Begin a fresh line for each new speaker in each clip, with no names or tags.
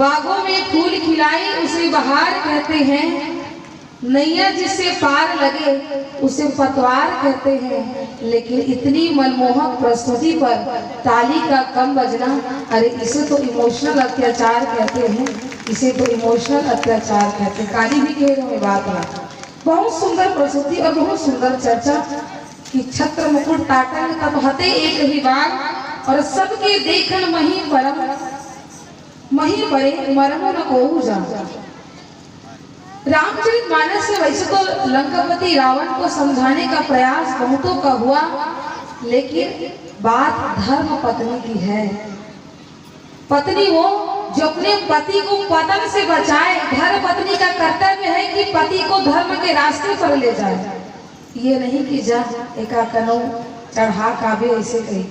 बागों में फूल खिलाई उसे बहार कहते हैं, नैया जिससे पार लगे उसे पतवार कहते हैं। लेकिन इतनी मनमोहक प्रस्तुति पर ताली का कम बजना, अरे इसे तो इमोशनल अत्याचार कहते हैं, इसे तो इमोशनल अत्याचार कहते हैं। काली भी कह रहे बात ना। बहुत सुंदर प्रस्तुति और बहुत सुंदर चर्चा कि छत्र मुकुट टाटन तब हते एक ही बार और सबके देखन मही परम मही बड़े मरमो न कोहू जा। रामचरितमानस में वैसे तो लंकापति रावण को समझाने का प्रयास बहुतों का हुआ, लेकिन बात धर्म पत्नी की है। पत्नी वो जो अपने पति को पतन से बचाए। धर्म पत्नी का कर्तव्य है कि पति को धर्म के रास्ते पर ले जाए, ये नहीं कि जा एका कनो चढ़ा काबे ऐसे कही।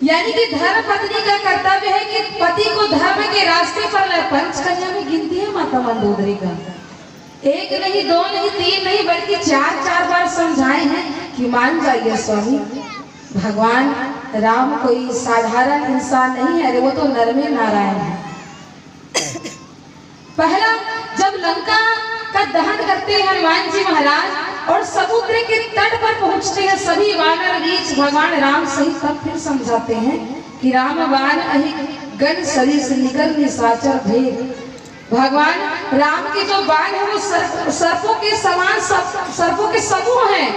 यानी कि धर्म पत्नी का कर्तव्य है कि पति को धर्म के रास्ते पर लाए। पंचकन्या में गिनती है माता मंदोदरी का, एक नहीं, दो नहीं, तीन नहीं, बल्कि चार बार समझाए हैं कि मान जाइए स्वामी, भगवान राम कोई साधारण इंसान नहीं है, अरे वो तो नरमे नारायण है। पहला जब लंका का दहन करते हैं हनुमान जी महाराज और समुद्र के तट पर पहुंचते हैं सभी वानर रीछ भगवान राम सहित, तब फिर समझाते हैं कि राम बाण अहि गण सरिस निकल निशाचर भेद। भगवान राम के जो बाण है वो सर्पों के समान, सर्पों के समूह हैं,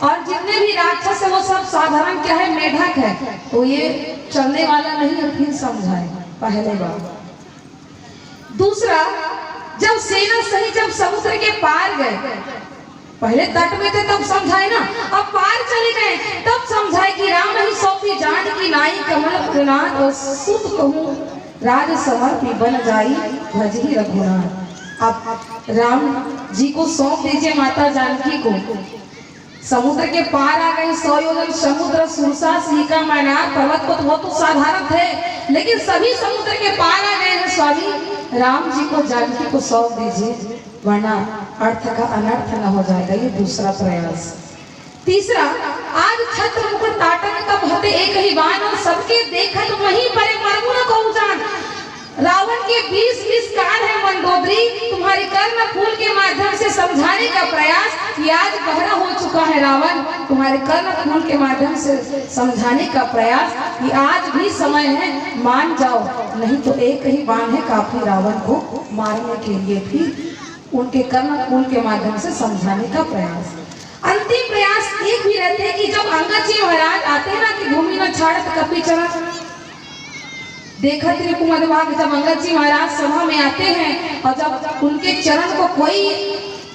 और जितने भी राक्षस है वो सब साधारण क्या है, मेढक है, तो ये चलने वाला नहीं है। फिर समझाए पहले बार। दूसरा, जब सेना सही जब समुद्र के पार गए, पहले तट में थे तब समझाए ना, अब पार चले गए तब समझाए कि राम ही सौंपी जान की नाई कमल प्रणाम और सुत कहूँ राज समर्पी बन जाई भजही रघुनाथ। अब राम जी को सौंप दीजिए माता जानकी को। समुद्र के पार आ गए, 100 योजन समुद्र, सुरसा सिंह मैनार पर्वत को, वो तो साधारण थे, लेकिन सभी समुद्र के पार आ गए हैं स्वामी। राम जी को जानकी को सौंप दीजिए, वरना अर्थ का अनर्थ न हो जाएगा। ये दूसरा प्रयास। तीसरा, आज छत्र मुकुट टाटन तब हते एक ही बाण और सबके देखत वहीं परे मरमु न कहू जान। रावण के 20 कान है मंदोदरी, तुम्हारे कर्ण फूल के माध्यम से समझाने का प्रयास कि आज बहरा हो चुका है रावण, तुम्हारे कर्ण फूल के माध्यम से समझाने का प्रयास कि आज भी समय है, मान जाओ, नहीं तो एक ही बाण है काफी रावण को मारने के लिए। फिर उनके कर्ण फूल के माध्यम से समझाने का प्रयास। अंतिम प्रयास एक भी रहते हैं कि जब अंगद जी महाराज आते हैं ना कि भूमि न छाड़त कपि चरण, देखा त्रिकुमदभाग, जब अंगद जी महाराज सभा में आते हैं और जब उनके चरण को कोई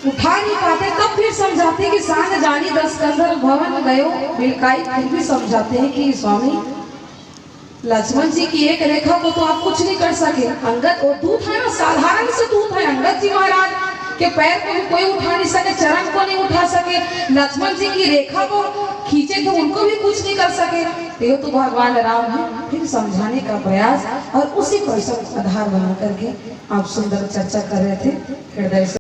उठा नहीं पाते, तब फिर समझाते कि सांझ जानी 10 कंधर भवन गयो बिलकाई। फिर भी समझाते हैं कि स्वामी लक्ष्मण जी की एक रेखा को तो आप कुछ नहीं कर सके। अंगद वो दूत है ना, साधारण से दूत है, अंगद जी महाराज के पैर को भी कोई उठा नहीं सके, चरण को नहीं उठा सके, लक्ष्मण जी की रेखा को खींचे तो उनको भी कुछ नहीं कर सके, ये तो भगवान राम है। फिर समझाने का प्रयास और उसी को आधार बना करके आप सुंदर चर्चा कर रहे थे हृदय से।